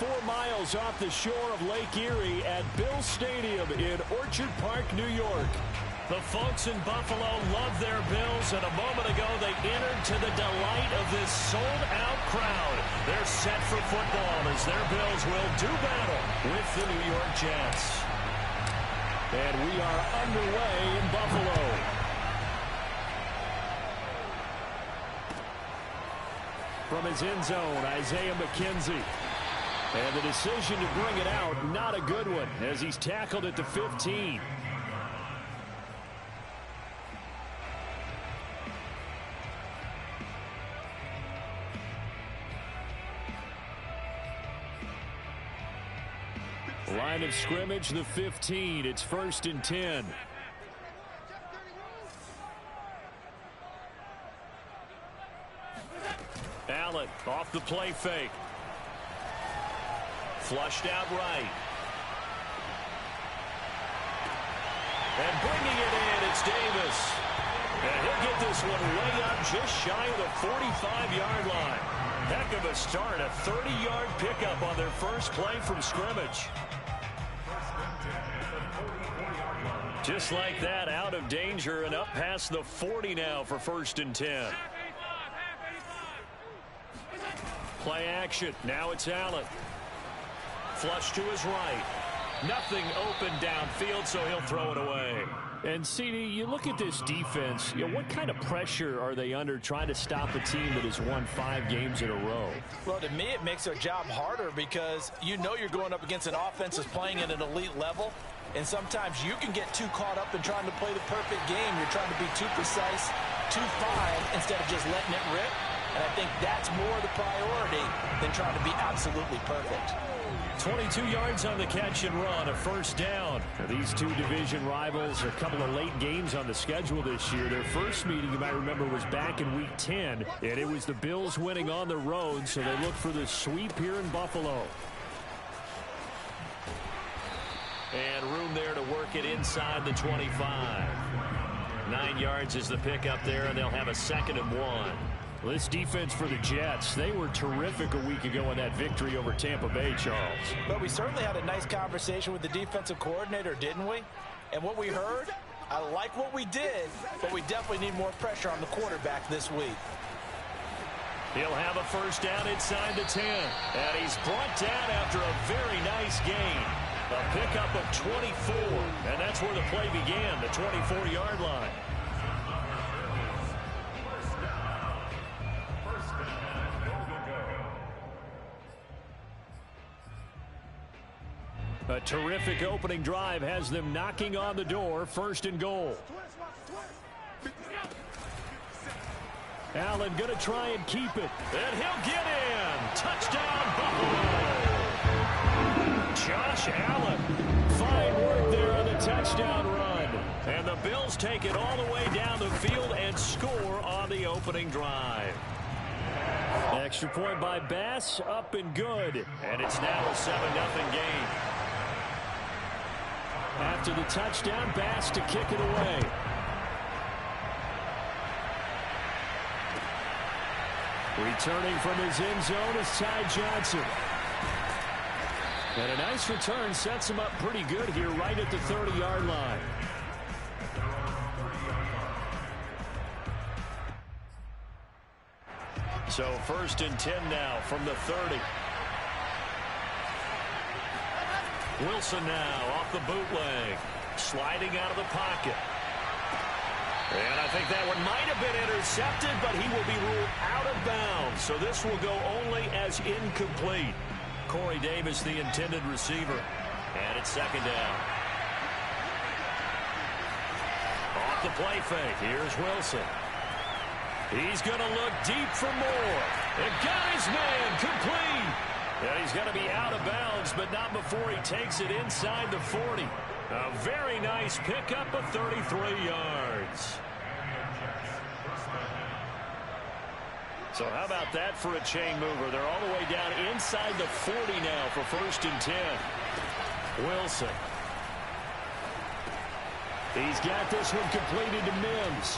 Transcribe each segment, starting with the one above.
4 miles off the shore of Lake Erie at Bill Stadium in Orchard Park, New York. The folks in Buffalo love their Bills, and a moment ago they entered to the delight of this sold-out crowd. They're set for football as their Bills will do battle with the New York Jets. And we are underway in Buffalo. From his end zone, Isaiah McKenzie. And the decision to bring it out, not a good one, as he's tackled at the 15. Line of scrimmage, the 15. It's 1st and 10. Allen off the play fake. Flushed out right. And bringing it in, it's Davis. And he'll get this one way up just shy of the 45-yard line. Heck of a start, a 30-yard pickup on their first play from scrimmage. Just like that, out of danger and up past the 40 now for 1st and 10. Play action. Now it's Allen. Flush to his right. Nothing open downfield, so he'll throw it away. And, CD, you look at this defense, what kind of pressure are they under trying to stop a team that has won 5 games in a row? Well, to me, it makes their job harder because you know you're going up against an offense that's playing at an elite level, and sometimes you can get too caught up in trying to play the perfect game. You're trying to be too precise, too fine, instead of just letting it rip. And I think that's more the priority than trying to be absolutely perfect. 22 yards on the catch and run, a 1st down. These two division rivals, a couple of late games on the schedule this year. Their first meeting, you might remember, was back in Week 10, and it was the Bills winning on the road, so they look for the sweep here in Buffalo. And room there to work it inside the 25. 9 yards is the pickup there, and they'll have a 2nd and 1. Well, this defense for the Jets, they were terrific a week ago in that victory over Tampa Bay, Charles. But we certainly had a nice conversation with the defensive coordinator, didn't we? And what we heard, I like what we did, but we definitely need more pressure on the quarterback this week. He'll have a 1st down inside the 10. And he's brought down after a very nice gain. A pickup of 24. And that's where the play began, the 24-yard line. A terrific opening drive has them knocking on the door. 1st and goal. Allen going to try and keep it. And he'll get in. Touchdown, Buffalo. Josh Allen. Fine work there on the touchdown run. And the Bills take it all the way down the field and score on the opening drive. Extra point by Bass, up and good. And it's now a 7-0 game. After the touchdown, Bass to kick it away. Returning from his end zone is Ty Johnson. And a nice return sets him up pretty good here right at the 30-yard line. So 1st and 10 now from the 30. Wilson now off the bootleg. Sliding out of the pocket. And I think that one might have been intercepted, but he will be ruled out of bounds. So this will go only as incomplete. Corey Davis, the intended receiver. And it's 2nd down. Off the play fake. Here's Wilson. He's going to look deep for more. And got his man complete. And he's going to be out of bounds, but not before he takes it inside the 40. A very nice pickup of 33 yards. So how about that for a chain mover? They're all the way down inside the 40 now for 1st and 10. Wilson. He's got this one completed to Mims.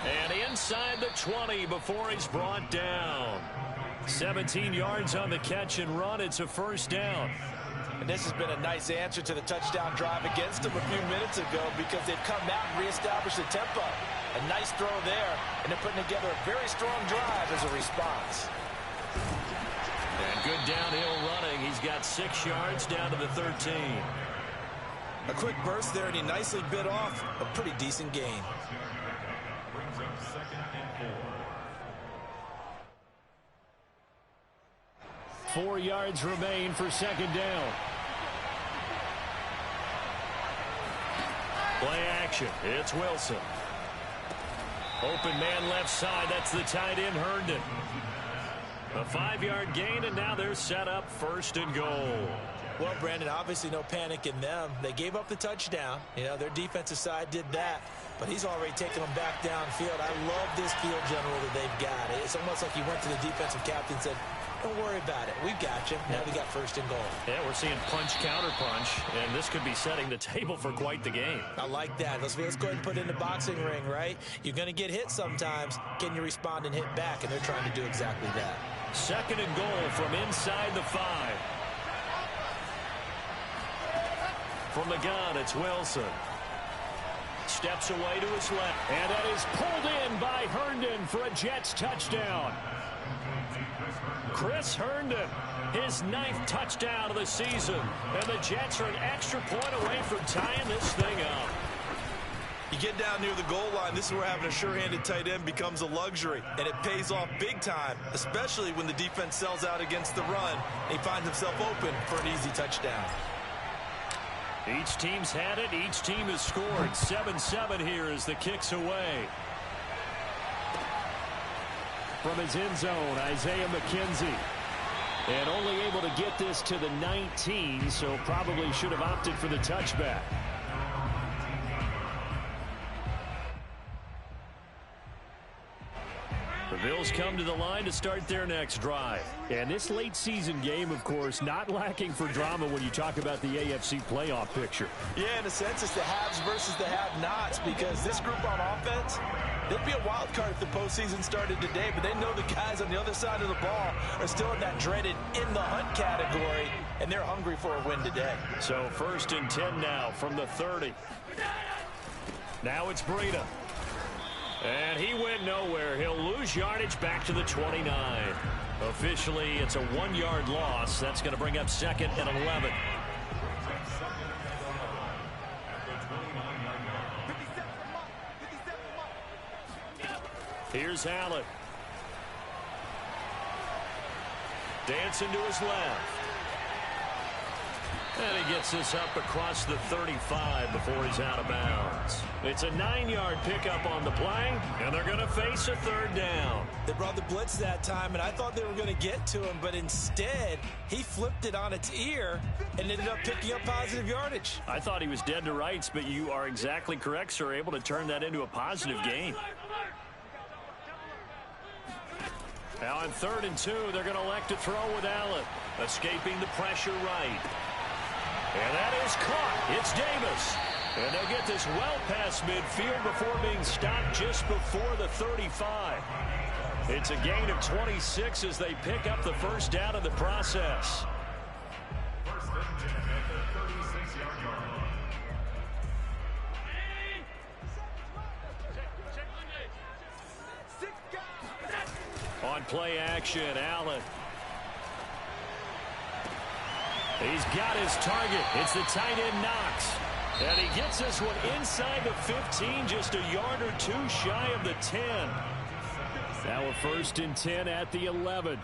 And inside the 20 before he's brought down. 17 yards on the catch and run. It's a first down. And this has been a nice answer to the touchdown drive against them a few minutes ago because they've come out and reestablished the tempo. A nice throw there, and they're putting together a very strong drive as a response. And good downhill running. He's got 6 yards down to the 13. A quick burst there, and he nicely bit off a pretty decent gain. Four yards remain for second down. Play action. It's Wilson. Open man left side. That's the tight end, Herndon. A 5-yard gain, and now they're set up first and goal. Well, Brandon, obviously no panic in them. They gave up the touchdown. You know, their defensive side did that, but he's already taken them back downfield. I love this field general that they've got. It's almost like he went to the defensive captain and said, don't worry about it. We've got you. Now we got first and goal. Yeah, we're seeing punch, counter punch, and this could be setting the table for quite the game. I like that. Let's go ahead and put it in the boxing ring, right? You're going to get hit sometimes. Can you respond and hit back? And they're trying to do exactly that. Second and goal from inside the 5. From the gun, it's Wilson. Steps away to his left. And that is pulled in by Herndon for a Jets touchdown. Chris Herndon, his 9th touchdown of the season. And the Jets are an extra point away from tying this thing up. You get down near the goal line, this is where having a sure-handed tight end becomes a luxury. And it pays off big time, especially when the defense sells out against the run. And he finds himself open for an easy touchdown. Each team's had it. Each team has scored. 7-7 here as the kick's away. From his end zone, Isaiah McKenzie. And only able to get this to the 19, so probably should have opted for the touchback. The Bills come to the line to start their next drive. And this late season game, of course, not lacking for drama when you talk about the AFC playoff picture. Yeah, in a sense, it's the haves versus the have-nots because this group on offense, they'd be a wild card if the postseason started today, but they know the guys on the other side of the ball are still in that dreaded in-the-hunt category, and they're hungry for a win today. So first and 10 now from the 30. Now it's Breida. And he went nowhere. He'll lose yardage back to the 29. Officially, it's a 1-yard loss. That's going to bring up second and 11. Here's Allen. Dancing to his left. And he gets this up across the 35 before he's out of bounds. It's a 9-yard pickup on the play, and they're going to face a third down. They brought the blitz that time, and I thought they were going to get to him, but instead, he flipped it on its ear and ended up picking up positive yardage. I thought he was dead to rights, but you are exactly correct, sir, able to turn that into a positive gain. Now on 3rd and 2, they're going to elect to throw with Allen, escaping the pressure right. And that is caught. It's Davis. And they'll get this well past midfield before being stopped just before the 35. It's a gain of 26 as they pick up the first down in the process. On play action, Allen. He's got his target. It's the tight end Knox. And he gets this one inside the 15, just a yard or two shy of the 10. Now a 1st and 10 at the 11.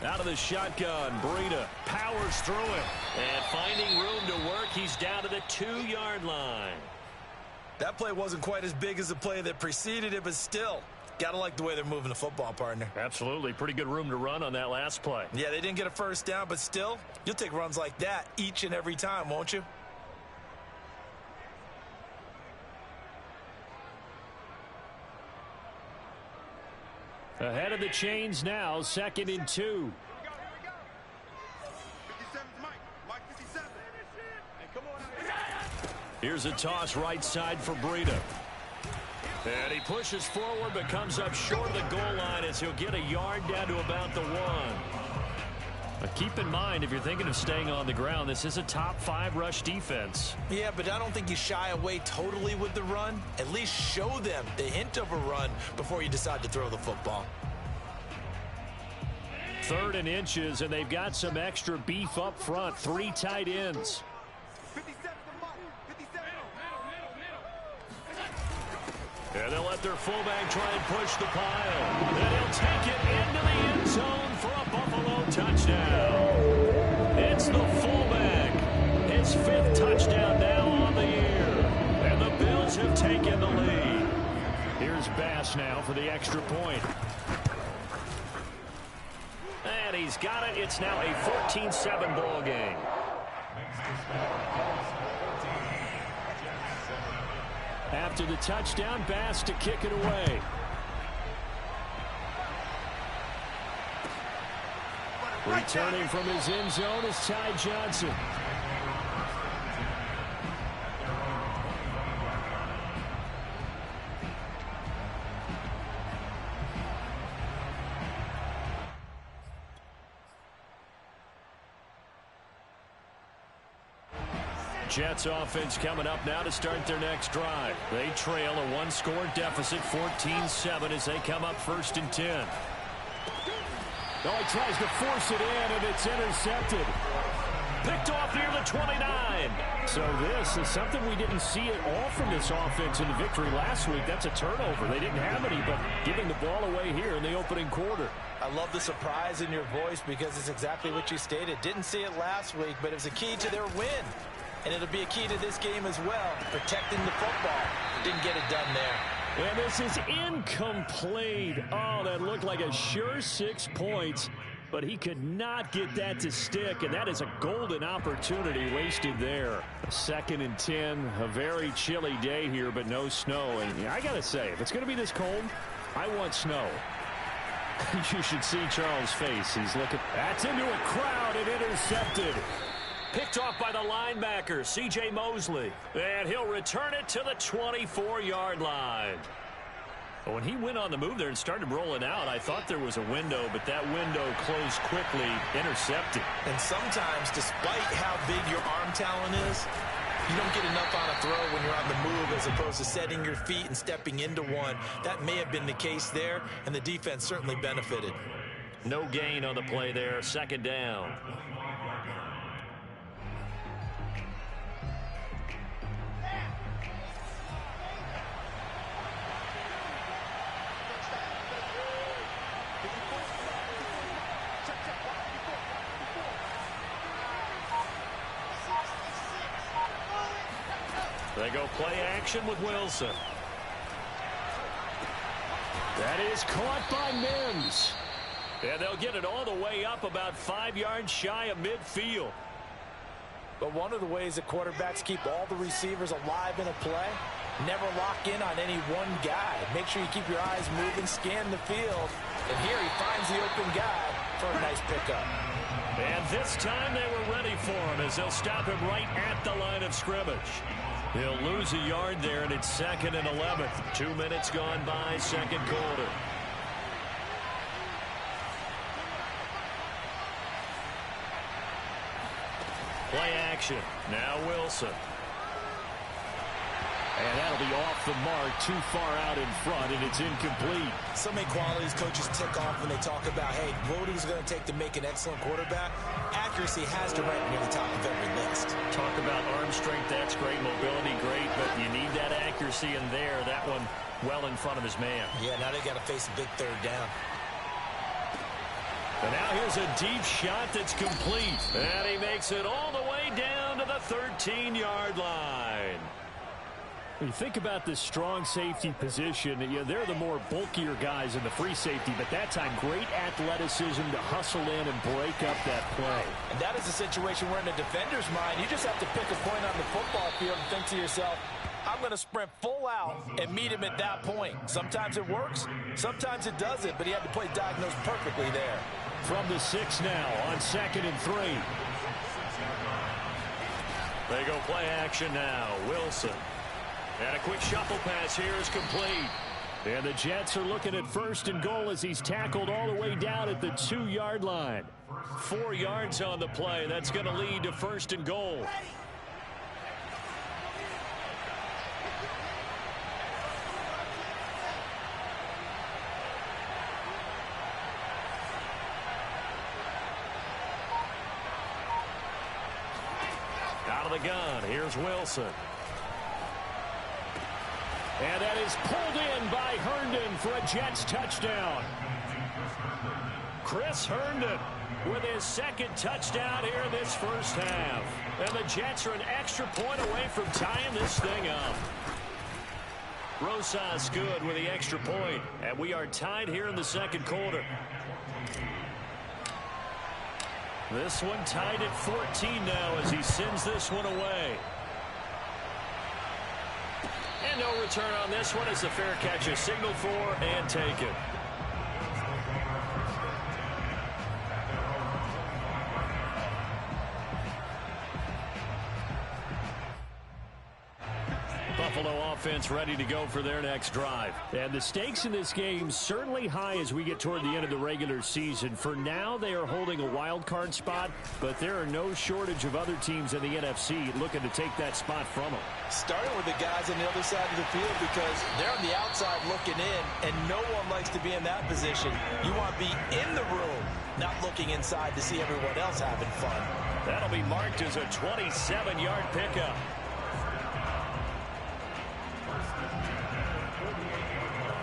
Out of the shotgun, Breida powers through it. And finding room to work, he's down to the 2-yard line. That play wasn't quite as big as the play that preceded it, but still, gotta like the way they're moving the football, partner. Absolutely. Pretty good room to run on that last play. Yeah, they didn't get a first down, but still, you'll take runs like that each and every time, won't you? Ahead of the chains now, 2nd and 2. Here's a toss right side for Breida. And he pushes forward but comes up short of the goal line as he'll get a yard down to about the 1. But keep in mind, if you're thinking of staying on the ground, this is a top 5 rush defense. Yeah, but I don't think you shy away totally with the run. At least show them the hint of a run before you decide to throw the football. 3rd and inches, and they've got some extra beef up front. 3 tight ends. And they'll let their fullback try and push the pile. And he'll take it into the end zone for a Buffalo touchdown. It's the fullback. His 5th touchdown now on the year. And the Bills have taken the lead. Here's Bass now for the extra point. And he's got it. It's now a 14-7 ball game. After the touchdown, Bass to kick it away. Returning from his end zone is Ty Johnson. Jets offense coming up now to start their next drive. They trail a 1-score deficit, 14-7, as they come up 1st and 10. Oh, he tries to force it in, and it's intercepted. Picked off near the 29. So this is something we didn't see at all from this offense in the victory last week. That's a turnover. They didn't have any, but giving the ball away here in the opening quarter. I love the surprise in your voice because it's exactly what you stated. Didn't see it last week, but it was a key to their win. And it'll be a key to this game as well, protecting the football. Didn't get it done there. And this is incomplete. Oh, that looked like a sure 6 points, but he could not get that to stick, and that is a golden opportunity wasted there. 2nd and 10, a very chilly day here, but no snow. And I got to say, if it's going to be this cold, I want snow. You should see Charles' face. He's looking. That's into a crowd and intercepted. Picked off by the linebacker, C.J. Mosley. And he'll return it to the 24-yard line. When he went on the move there and started rolling out, I thought there was a window, but that window closed quickly, intercepted. And sometimes, despite how big your arm talent is, you don't get enough on a throw when you're on the move as opposed to setting your feet and stepping into one. That may have been the case there, and the defense certainly benefited. No gain on the play there, 2nd down. They go play action with Wilson. That is caught by Mims. And they'll get it all the way up about 5 yards shy of midfield. But one of the ways that quarterbacks keep all the receivers alive in a play, never lock in on any one guy. Make sure you keep your eyes moving, scan the field. And here he finds the open guy for a nice pickup. And this time they were ready for him as they'll stop him right at the line of scrimmage. He'll lose a yard there, and it's 2nd and 11. 2 minutes gone by, 2nd quarter. Play action. Now Wilson. And that'll be off the mark, too far out in front, and it's incomplete. So many qualities coaches tick off when they talk about, hey, what is it going to take to make an excellent quarterback? Accuracy has to rank near the top of every list. Talk about arm strength, that's great. Mobility, great, but you need that accuracy in there. That one well in front of his man. Yeah, now they got to face a big 3rd down. And now here's a deep shot that's complete. And he makes it all the way down to the 13-yard line. When you think about this strong safety position, they're the more bulkier guys in the free safety, but that time great athleticism to hustle in and break up that play. And that is a situation where in the defender's mind, you just have to pick a point on the football field and think to yourself, I'm going to sprint full out and meet him at that point. Sometimes it works, sometimes it doesn't, but he had to play diagnosed perfectly there. From the 6 now on 2nd and 3. They go play action now. Wilson. And a quick shuffle pass here is complete. And the Jets are looking at first and goal as he's tackled all the way down at the 2-yard line. 4 yards on the play. That's going to lead to first and goal. Out of the gun, here's Wilson. And that is pulled in by Herndon for a Jets touchdown. Chris Herndon with his second touchdown here in this first half. And the Jets are an extra point away from tying this thing up. Rosas good with the extra point. And we are tied here in the second quarter. This one tied at 14 now as he sends this one away. And no return on this one as the fair catch is signaled for and taken. Buffalo offense ready to go for their next drive. And the stakes in this game certainly high as we get toward the end of the regular season. For now, they are holding a wild card spot, but there are no shortage of other teams in the NFC looking to take that spot from them. Starting with the guys on the other side of the field because they're on the outside looking in, and no one likes to be in that position. You want to be in the room, not looking inside to see everyone else having fun. That'll be marked as a 27-yard pickup.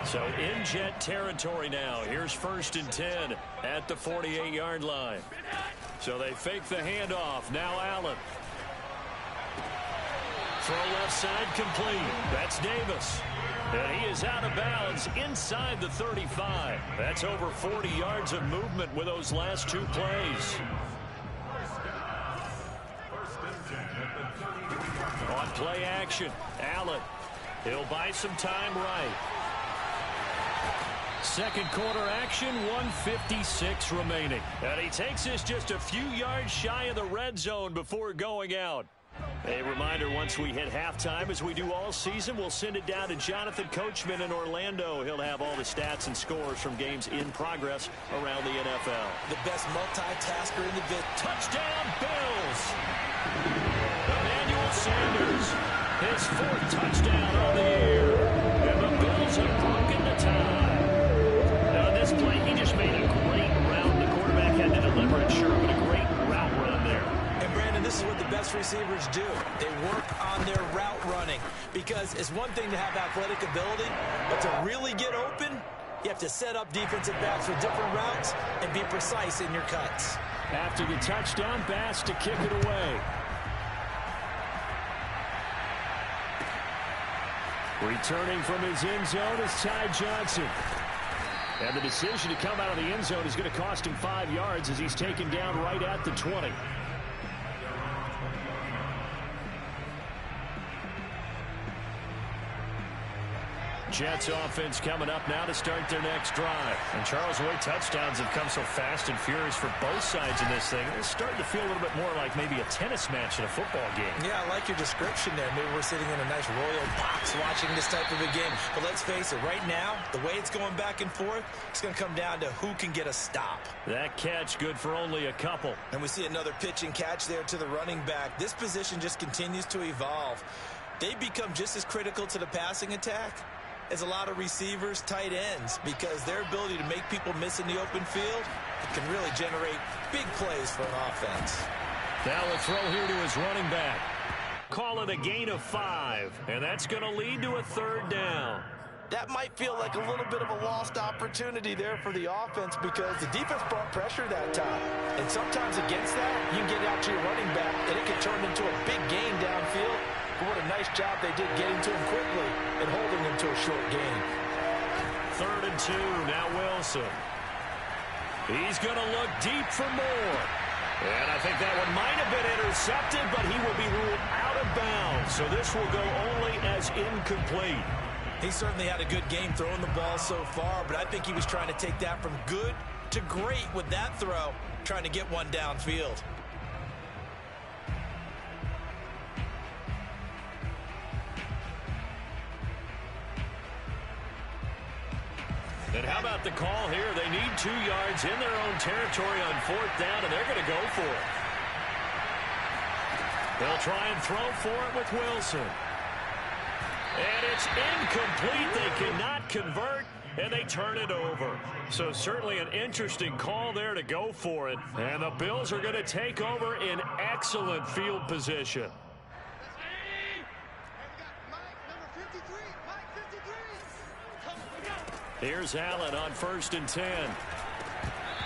So in Jet territory now. Here's first and 10 at the 48-yard line. So they fake the handoff. Now Allen. Throw left side complete. That's Davis. And he is out of bounds inside the 35. That's over 40 yards of movement with those last 2 plays. On play action, Allen. He'll buy some time right. Second quarter action, 1:56 remaining. And he takes this just a few yards shy of the red zone before going out. A reminder, once we hit halftime, as we do all season, we'll send it down to Jonathan Coachman in Orlando. He'll have all the stats and scores from games in progress around the NFL. The best multitasker in the business. Touchdown, Bills! Emmanuel Sanders, his 4th touchdown on the year. And the Bills have broken the tie. Now, in this play, he just made a great route. The quarterback had to deliver it, sure, but a great route run there. And, Brandon, this is what the best receivers do. They work on their route running because it's one thing to have athletic ability, but to really get open, you have to set up defensive backs with different routes and be precise in your cuts. After the touchdown, Bass to kick it away. Returning from his end zone is Ty Johnson. And the decision to come out of the end zone is going to cost him 5 yards as he's taken down right at the 20. Jets offense coming up now to start their next drive. And Charles, the way touchdowns have come so fast and furious for both sides in this thing, it's starting to feel a little bit more like maybe a tennis match in a football game. Yeah, I like your description there. Maybe we're sitting in a nice royal box watching this type of a game. But let's face it, right now, the way it's going back and forth, it's going to come down to who can get a stop. That catch good for only a couple. And we see another pitch and catch there to the running back. This position just continues to evolve. They become just as critical to the passing attack as a lot of receivers, tight ends, because their ability to make people miss in the open field, it can really generate big plays for an offense. Now a throw here to his running back. Call it a gain of 5, and that's going to lead to a 3rd down. That might feel like a little bit of a lost opportunity there for the offense because the defense brought pressure that time. And sometimes against that, you can get out to your running back, and it can turn into a big gain downfield. But what a nice job they did getting to him quickly and holding him to a short gain. 3rd and 2, now Wilson. He's going to look deep for more. And I think that one might have been intercepted, but he will be ruled out of bounds. So this will go only as incomplete. He certainly had a good game throwing the ball so far, but I think he was trying to take that from good to great with that throw, trying to get one downfield. get the call here. They need 2 yards in their own territory on 4th down, and they're going to go for it. They'll try and throw for it with Wilson. And it's incomplete. They cannot convert, and they turn it over. So certainly an interesting call there to go for it. And the Bills are going to take over in excellent field position. Here's Allen on 1st and 10.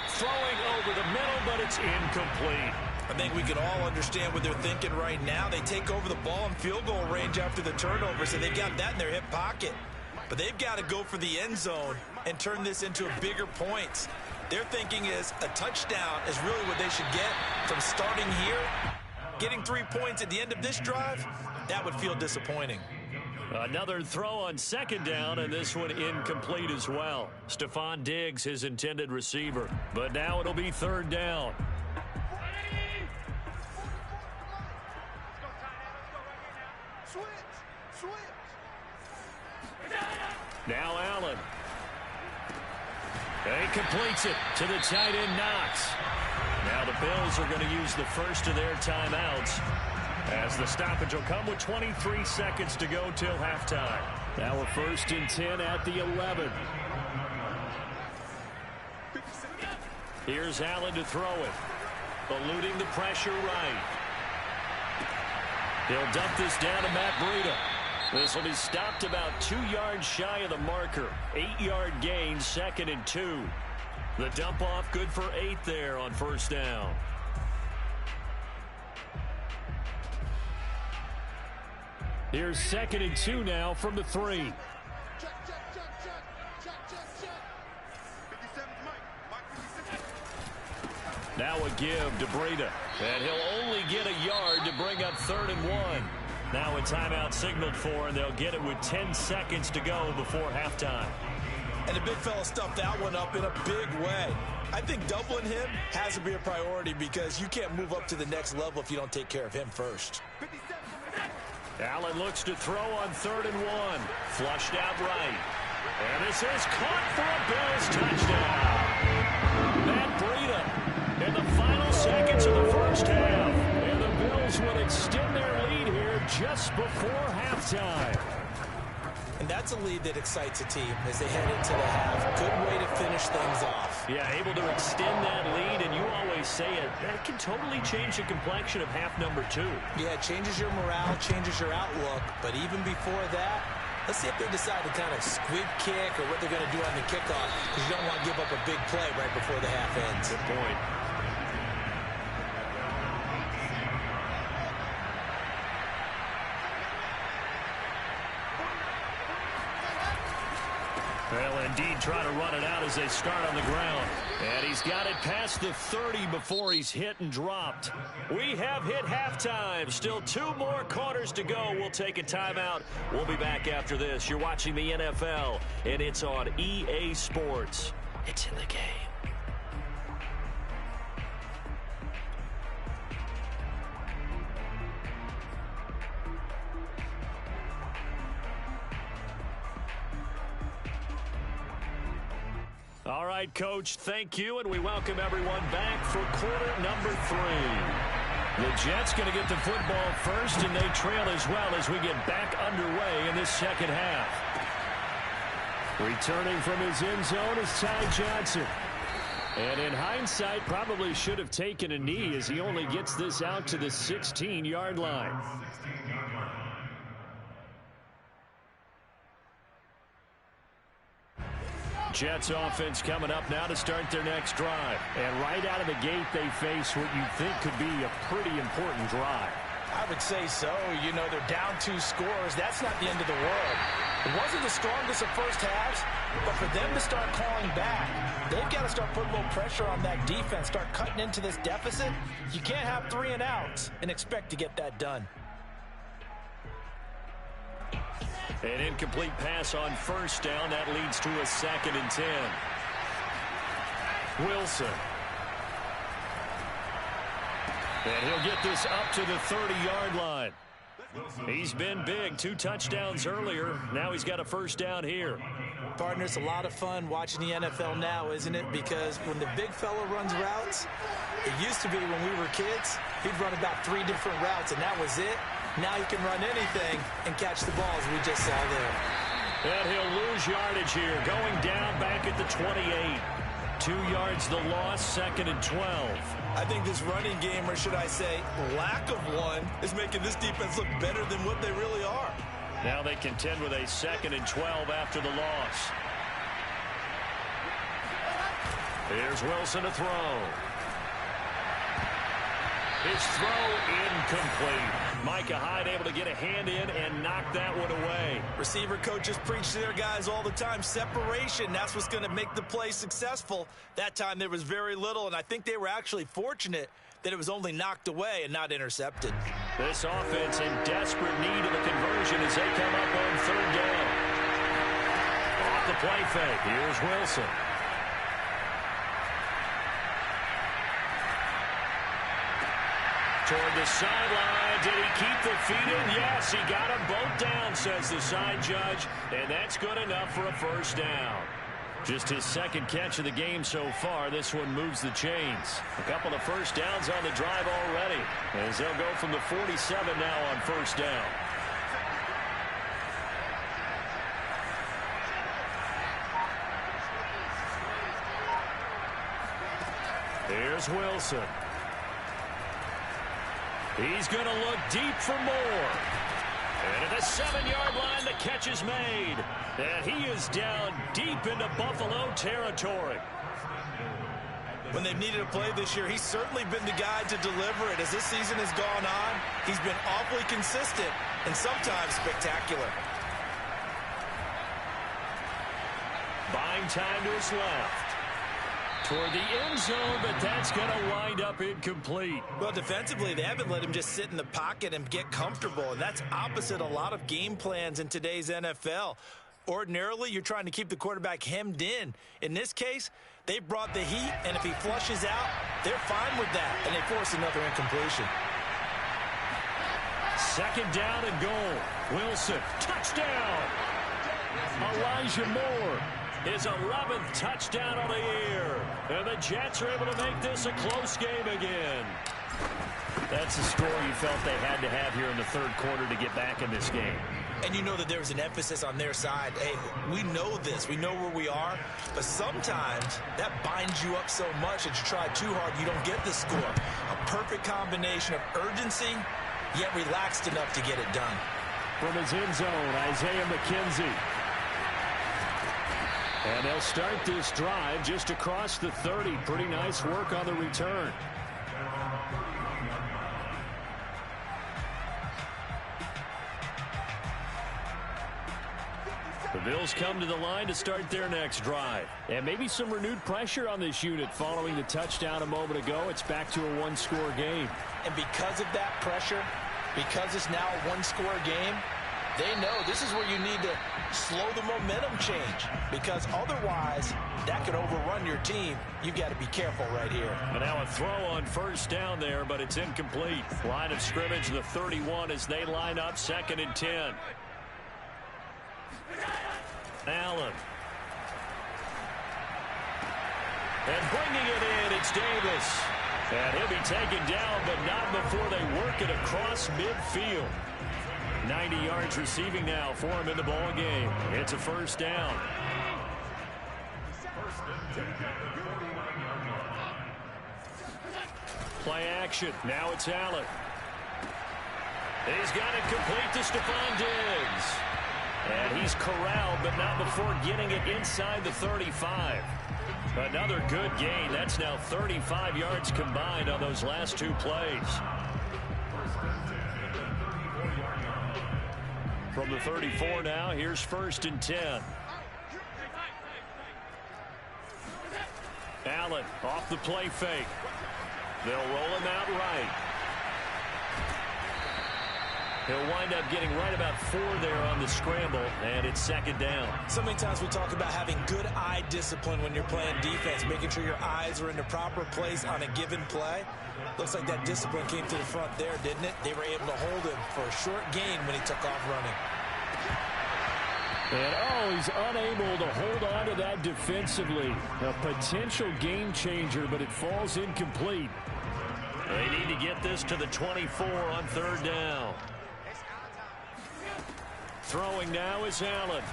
Throwing over the middle, but it's incomplete. I think we can all understand what they're thinking right now. They take over the ball in field goal range after the turnover, so they've got that in their hip pocket. But they've got to go for the end zone and turn this into a bigger points. Their thinking is a touchdown is really what they should get from starting here. Getting 3 points at the end of this drive, that would feel disappointing. Another throw on 2nd down, and this one incomplete as well. Stephon Diggs, his intended receiver. But now it'll be 3rd down. Now Allen. He completes it to the tight end Knox. Now the Bills are going to use the first of their timeouts, as the stoppage will come with 23 seconds to go till halftime. Now a 1st and 10 at the 11. Here's Allen to throw it. Eluding the pressure right. He'll dump this down to Matt Breida. This will be stopped about 2 yards shy of the marker. 8-yard gain, 2nd and 2. The dump off good for 8 there on 1st down. Here's 2nd and 2 now from the 3. Now a give to Breida. And he'll only get a yard to bring up 3rd and 1. Now a timeout signaled for, and they'll get it with 10 seconds to go before halftime. And the big fella stuffed that one up in a big way. I think doubling him has to be a priority because you can't move up to the next level if you don't take care of him first. Allen looks to throw on 3rd and 1. Flushed out right. And this is caught for a Bills touchdown. Matt Breida in the final seconds of the first half. And the Bills will extend their lead here just before halftime. And that's a lead that excites a team as they head into the half. Good way to finish things off. Yeah, able to extend that lead, and you always say it, that can totally change the complexion of half number 2. Yeah, it changes your morale, changes your outlook. But even before that, let's see if they decide to kind of squib kick or what they're going to do on the kickoff, because you don't want to give up a big play right before the half ends. Good point. They'll indeed try to run it out as they start on the ground. And he's got it past the 30 before he's hit and dropped. We have hit halftime. Still 2 more quarters to go. We'll take a timeout. We'll be back after this. You're watching the NFL, and it's on EA Sports. It's in the game. All right, Coach, thank you, and we welcome everyone back for quarter number 3. The Jets going to get the football first, and they trail as well as we get back underway in this second half. Returning from his end zone is Ty Johnson. And in hindsight, probably should have taken a knee as he only gets this out to the 16-yard line. Jets offense coming up now to start their next drive. And right out of the gate, they face what you think could be a pretty important drive. I would say so. You know, they're down 2 scores. That's not the end of the world. It wasn't the strongest of first halves, but for them to start calling back, they've got to start putting a little pressure on that defense, start cutting into this deficit. You can't have 3 and outs and expect to get that done. An incomplete pass on first down. That leads to a 2nd and 10. Wilson. And he'll get this up to the 30-yard line. He's been big. 2 touchdowns earlier. Now he's got a first down here. Partner, it's a lot of fun watching the NFL now, isn't it? Because when the big fella runs routes, it used to be when we were kids, he'd run about 3 different routes, and that was it. Now he can run anything and catch the ball, as we just saw there. And he'll lose yardage here, going down back at the 28. 2 yards the loss, 2nd and 12. I think this running game, or should I say lack of one, is making this defense look better than what they really are. Now they contend with a 2nd and 12 after the loss. Here's Wilson to throw. His throw incomplete. Micah Hyde able to get a hand in and knock that one away. Receiver coaches preach to their guys all the time. Separation, that's what's going to make the play successful. That time there was very little, and I think they were actually fortunate that it was only knocked away and not intercepted. This offense in desperate need of a conversion as they come up on 3rd down. Off the play fake, here's Wilson. Toward the sideline. Did he keep the feet in? Yes, he got them both down, says the side judge. And that's good enough for a first down. Just his 2nd catch of the game so far. This one moves the chains. A couple of first downs on the drive already, as they'll go from the 47 now on first down. Here's Wilson. He's going to look deep for more. And at the 7-yard line, the catch is made. And he is down deep into Buffalo territory. When they've needed a play this year, he's certainly been the guy to deliver it. As this season has gone on, he's been awfully consistent and sometimes spectacular. Buying time to his left. Toward the end zone, but that's going to wind up incomplete. Well, defensively, they haven't let him just sit in the pocket and get comfortable, and that's opposite a lot of game plans in today's NFL. Ordinarily, you're trying to keep the quarterback hemmed in. In this case, they brought the heat, and if he flushes out, they're fine with that, and they force another incompletion. 2nd down and goal. Wilson, touchdown! Elijah Moore. His 11th touchdown on the year. And the Jets are able to make this a close game again. That's the score you felt they had to have here in the 3rd quarter to get back in this game. And you know that there was an emphasis on their side. Hey, we know this. We know where we are. But sometimes that binds you up so much that you try too hard, you don't get the score. A perfect combination of urgency, yet relaxed enough to get it done. From his end zone, Isaiah McKenzie. And they'll start this drive just across the 30. Pretty nice work on the return. The Bills come to the line to start their next drive. And maybe some renewed pressure on this unit following the touchdown a moment ago. It's back to a 1-score game. And because of that pressure, because it's now a 1-score game, they know this is where you need to slow the momentum change, because otherwise that could overrun your team. You've got to be careful right here. And now a throw on first down there, but it's incomplete. Line of scrimmage, the 31 as they line up 2nd and 10. Allen. And bringing it in, it's Davis. And he'll be taken down, but not before they work it across midfield. 90 yards receiving now for him in the ball game. It's a first down. Play action. Now it's Allen. He's got it complete to Stephon Diggs. And he's corralled, but not before getting it inside the 35. Another good gain. That's now 35 yards combined on those last 2 plays. From the 34 now, here's 1st and 10. Allen off the play fake. They'll roll him out right. He'll wind up getting right about 4 there on the scramble, and it's second down. So many times we talk about having good eye discipline when you're playing defense, making sure your eyes are in the proper place on a given play. Looks like that discipline came to the front there, didn't it? They were able to hold him for a short gain when he took off running. And, he's unable to hold on to that defensively. A potential game changer, but it falls incomplete. They need to get this to the 24 on third down. Throwing now is Allen.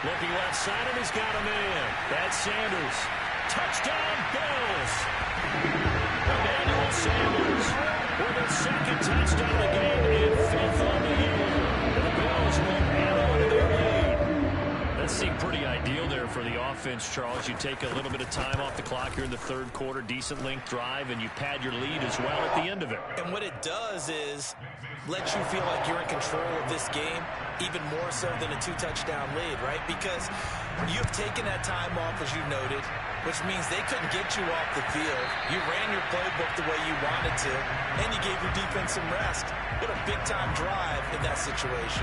Looking left side, and he's got a man. That's Sanders. Touchdown, Bills. Emmanuel Sanders with a second touchdown of the game and 5th on the year. The Bills will add on to their lead. That seemed pretty ideal there for the offense, Charles. You take a little bit of time off the clock here in the third quarter, decent length drive, and you pad your lead as well at the end of it. And what it does is let you feel like you're in control of this game, even more so than a 2-touchdown lead, right? Because you've taken that time off, as you noted, which means they couldn't get you off the field. You ran your playbook the way you wanted to, and you gave your defense some rest. What a big-time drive in that situation.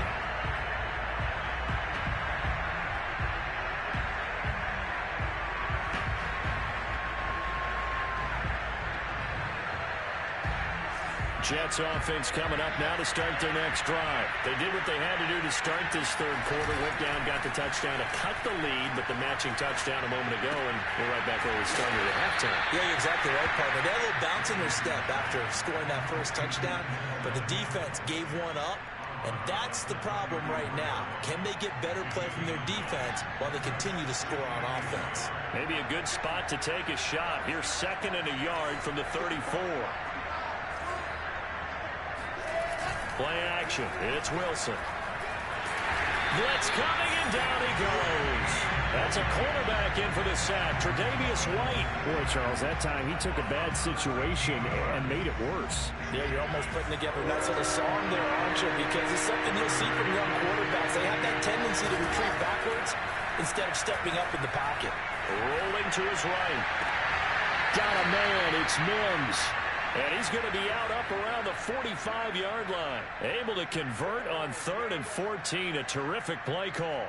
Jets offense coming up now to start their next drive. They did what they had to do to start this third quarter. Went down, got the touchdown to cut the lead, but the matching touchdown a moment ago, and we're right back where we started at halftime. Yeah, you're exactly right, partner. They had a little bounce in their step after scoring that first touchdown, but the defense gave one up, and that's the problem right now. Can they get better play from their defense while they continue to score on offense? Maybe a good spot to take a shot. Here's 2nd and a yard from the 34. Play action. It's Wilson. Blitz coming, and down he goes. That's a cornerback in for the sack. Tre'Davious White. Boy, Charles, that time he took a bad situation and made it worse. Yeah, you're almost putting together a nice little song there, aren't you? Because it's something you'll see from young quarterbacks. They have that tendency to retreat backwards instead of stepping up in the pocket. Rolling to his right. Got a man. It's Mims. And he's going to be out up around the 45-yard line. Able to convert on 3rd and 14. A terrific play call.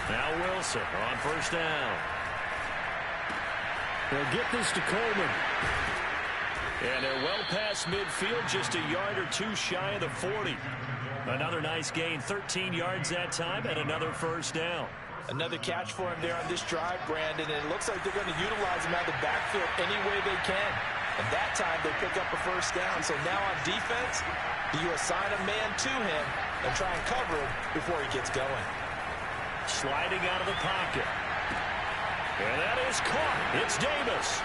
Now Wilson on first down. They'll get this to Coleman. And they're well past midfield, just a yard or 2 shy of the 40. Another nice gain, 13 yards that time, and another first down. Another catch for him there on this drive, Brandon, and it looks like they're going to utilize him out of the backfield any way they can. And that time they pick up a first down. So now on defense, do you assign a man to him and try and cover him before he gets going? Sliding out of the pocket. And that is caught. It's Davis.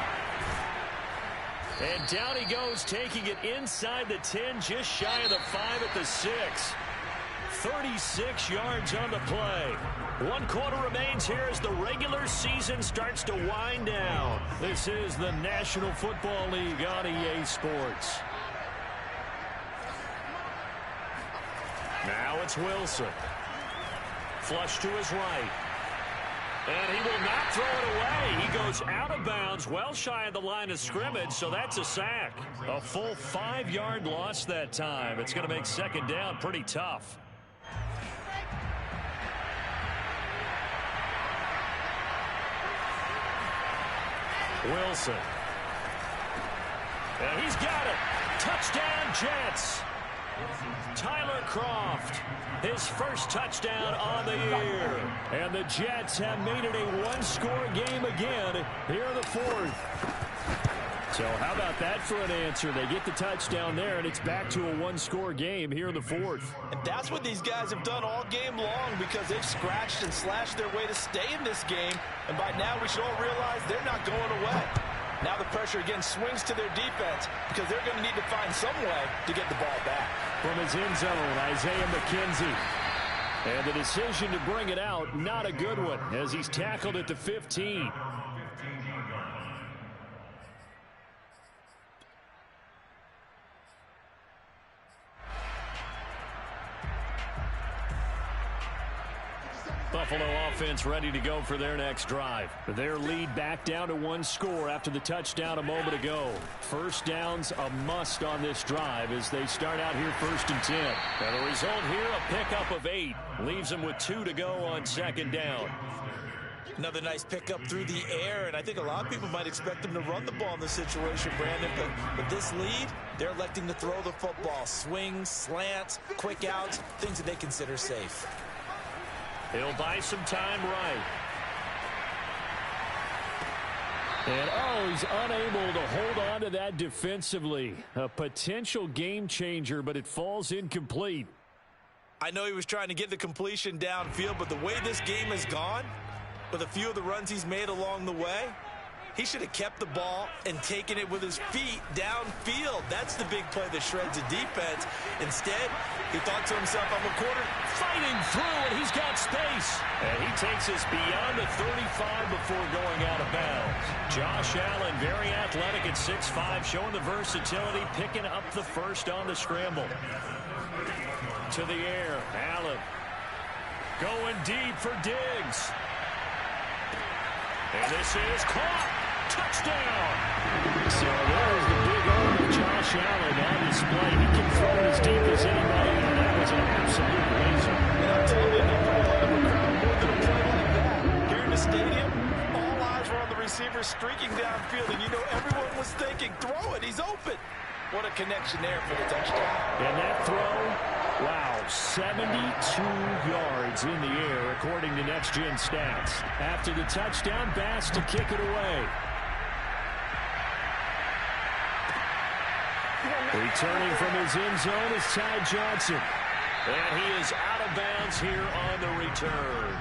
And down he goes, taking it inside the 10, just shy of the 5 at the 6. 36 yards on the play. 1 quarter remains here as the regular season starts to wind down. This is the National Football League on EA Sports. Now it's Wilson. Flush to his right. And he will not throw it away. He goes out of bounds, well shy of the line of scrimmage, so that's a sack. A full 5-yard loss that time. It's going to make second down pretty tough. Wilson. And he's got it. Touchdown, Jets. Tyler Kroft, his first touchdown on the year. And the Jets have made it a 1-score game again here in the 4th. So how about that for an answer? They get the touchdown there, and it's back to a 1-score game here in the 4th. And that's what these guys have done all game long because they've scratched and slashed their way to stay in this game. And by now we should all realize they're not going away. Now the pressure again swings to their defense because they're going to need to find some way to get the ball back. From his end zone, Isaiah McKenzie. And the decision to bring it out, not a good one, as he's tackled at the 15. Buffalo offense ready to go for their next drive. Their lead back down to 1 score after the touchdown a moment ago. First down's a must on this drive as they start out here 1st and 10. And the result here, a pickup of 8. Leaves them with 2 to go on 2nd down. Another nice pickup through the air, and I think a lot of people might expect them to run the ball in this situation, Brandon, but with this lead, they're electing to throw the football. Swings, slants, quick outs, things that they consider safe. He'll buy some time right. And, he's unable to hold on to that defensively. A potential game changer, but it falls incomplete. I know he was trying to get the completion downfield, but the way this game has gone, with a few of the runs he's made along the way, he should have kept the ball and taken it with his feet downfield. That's the big play that shreds the defense. Instead, he thought to himself, I'm a quarter. Fighting through, and he's got space. And he takes us beyond the 35 before going out of bounds. Josh Allen, very athletic at 6'5", showing the versatility, picking up the first on the scramble. To the air, Allen going deep for Diggs. And this is caught. Touchdown. So there's the big arm of Josh Allen on display. He can throw it as deep as anybody, and that was an absolute laser. And I'm telling you, nothing will ever crowd more than a play like that. Here in the stadium, all eyes were on the receiver streaking downfield, and you know everyone was thinking, throw it, he's open. What a connection there for the touchdown. And that throw, wow, 72 yards in the air, according to Next Gen Stats. After the touchdown, Bass to kick it away. Returning from his end zone is Ty Johnson. And he is out of bounds here on the return.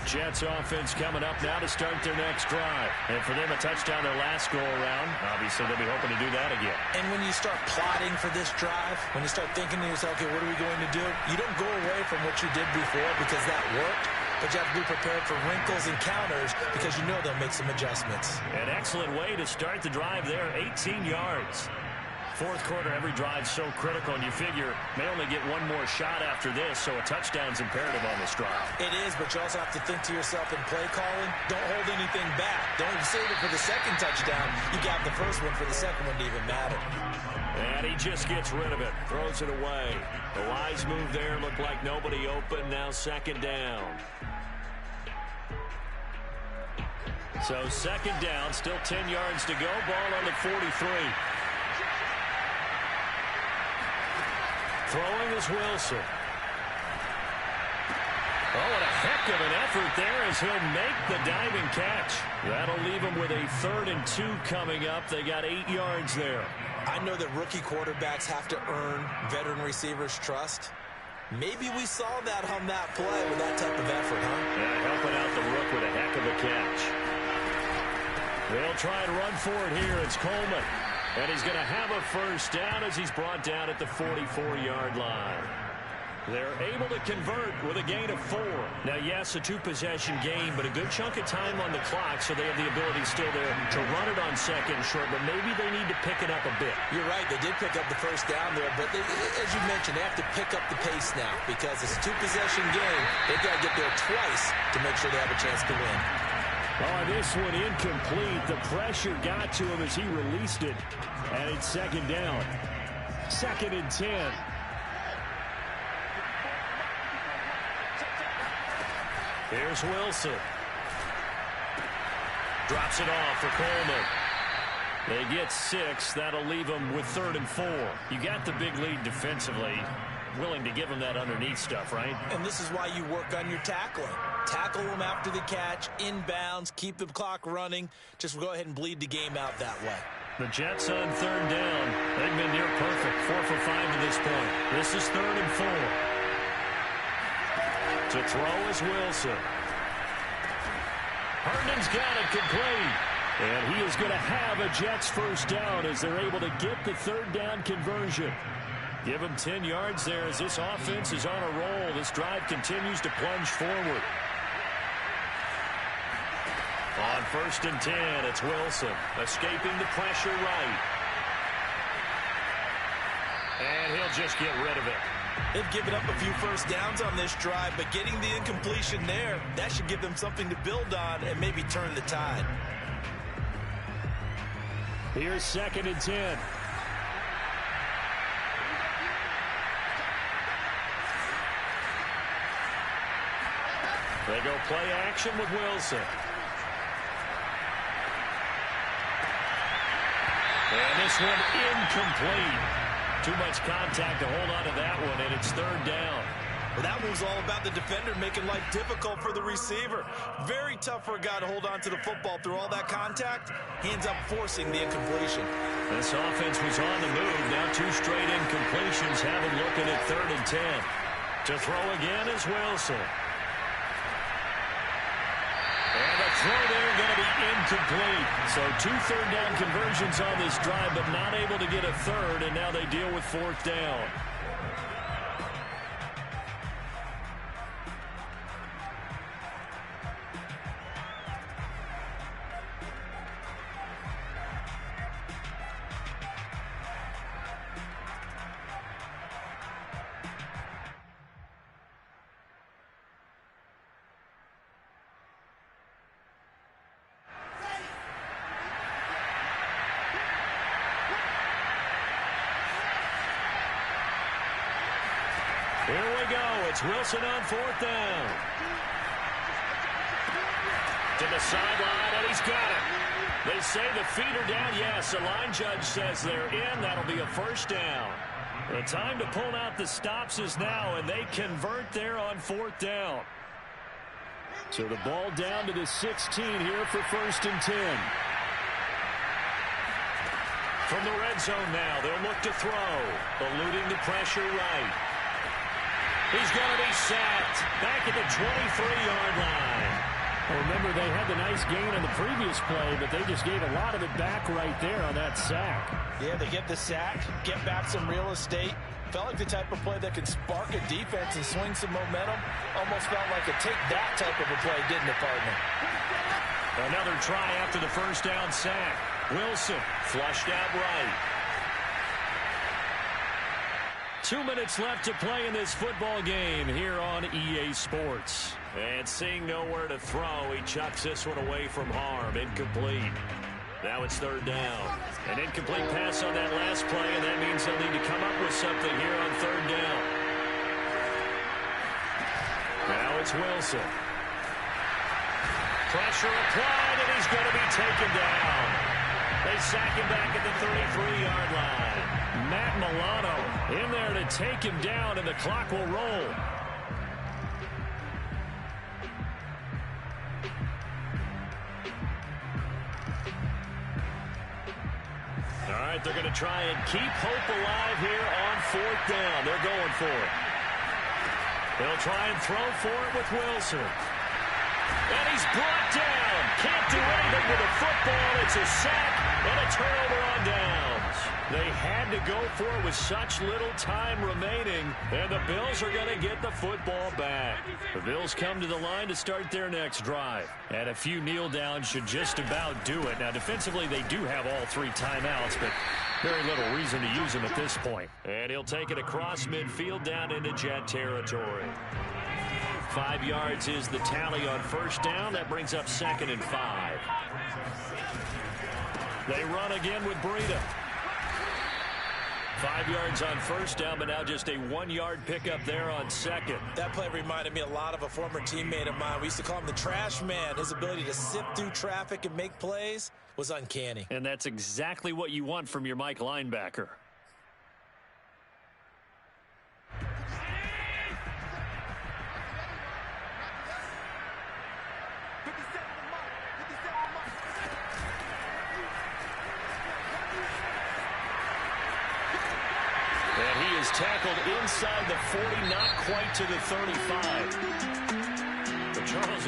Jets offense coming up now to start their next drive. And for them, a touchdown their last go-around. Obviously, they'll be hoping to do that again. And when you start plotting for this drive, when you start thinking to yourself, okay, what are we going to do? You don't go away from what you did before because that worked, but you have to be prepared for wrinkles and counters because you know they'll make some adjustments. An excellent way to start the drive there, 18 yards. Fourth quarter, every drive's so critical, and you figure may only get one more shot after this, so a touchdown's imperative on this drive. It is, but you also have to think to yourself in play calling, don't hold anything back. Don't save it for the second touchdown. You got the first one for the second one to even matter. And he just gets rid of it, throws it away. The wise move there, looked like nobody open, now 2nd down. So 2nd down, still 10 yards to go, ball on the 43. Throwing is Wilson. Oh, what a heck of an effort there as he'll make the diving catch. That'll leave him with a 3rd and 2 coming up. They got 8 yards there. I know that rookie quarterbacks have to earn veteran receivers' trust. Maybe we saw that on that play with that type of effort, huh? Yeah, helping out the rook with a heck of a catch. They'll try and run for it here. It's Coleman. And he's going to have a first down as he's brought down at the 44-yard line. They're able to convert with a gain of 4. Now, yes, a 2-possession game, but a good chunk of time on the clock, so they have the ability still there to run it on 2nd and short, but maybe they need to pick it up a bit. You're right. They did pick up the first down there, but as you mentioned, they have to pick up the pace now because it's a 2-possession game. They've got to get there twice to make sure they have a chance to win. Oh, this one incomplete. The pressure got to him as he released it. And it's 2nd down. 2nd and 10. Here's Wilson. Drops it off for Coleman. They get 6. That'll leave them with 3rd and 4. You got the big lead defensively. Willing to give them that underneath stuff, right? And this is why you work on your tackling. Tackle them after the catch, inbounds, keep the clock running. Just go ahead and bleed the game out that way. The Jets on 3rd down. They've been near perfect, 4 for 5 to this point. This is 3rd and 4. To throw is Wilson. Herndon's got it complete. And he is going to have a Jets first down as they're able to get the 3rd down conversion. Give him 10 yards there as this offense is on a roll. This drive continues to plunge forward. On 1st and 10, it's Wilson escaping the pressure right. And he'll just get rid of it. They've given up a few first downs on this drive, but getting the incompletion there, that should give them something to build on and maybe turn the tide. Here's 2nd and 10. They go play action with Wilson. And this one incomplete. Too much contact to hold on to that one, and it's 3rd down. Well, that one's all about the defender making life difficult for the receiver. Very tough for a guy to hold on to the football through all that contact. He ends up forcing the incompletion. This offense was on the move. Now 2 straight incompletions have him looking at 3rd and 10. To throw again is Wilson. And the throw there going to be incomplete. So 2 third-down conversions on this drive, but not able to get a third, and now they deal with 4th down. Here we go. It's Wilson on 4th down. To the sideline, and he's got it. They say the feet are down. Yes, the line judge says they're in. That'll be a 1st down. The time to pull out the stops is now, and they convert there on 4th down. So the ball down to the 16 here for 1st and 10. From the red zone now, they'll look to throw. Eluding the pressure right. He's going to be sacked back at the 23-yard line. Well, remember, they had the nice gain on the previous play, but they just gave a lot of it back right there on that sack. Yeah, they get the sack, get back some real estate. Felt like the type of play that could spark a defense and swing some momentum. Almost felt like a take-that type of a play, didn't it, partner? Another try after the 1st down sack. Wilson flushed out right. 2 minutes left to play in this football game here on EA Sports. And seeing nowhere to throw, he chucks this one away from harm. Incomplete. Now it's 3rd down. An incomplete pass on that last play, and that means they'll need to come up with something here on 3rd down. Now it's Wilson. Pressure applied, and he's going to be taken down. They sack him back at the 33-yard line. Matt Milano in there to take him down, and the clock will roll. All right, they're going to try and keep hope alive here on 4th down. They're going for it. They'll try and throw for it with Wilson. And he's brought down. Can't do anything with the football. It's a sack and a turnover on downs. They had to go for it with such little time remaining, and the Bills are going to get the football back. The Bills come to the line to start their next drive, and a few kneel downs should just about do it. Now, defensively, they do have all 3 timeouts, but very little reason to use them at this point. And he'll take it across midfield down into Jet territory. 5 yards is the tally on 1st down. That brings up 2nd and 5. They run again with Breida. 5 yards on 1st down, but now just a 1-yard pickup there on 2nd. That play reminded me a lot of a former teammate of mine. We used to call him the trash man. His ability to sift through traffic and make plays was uncanny. And that's exactly what you want from your Mike linebacker. And he is tackled inside the 40, not quite to the 35. But Charles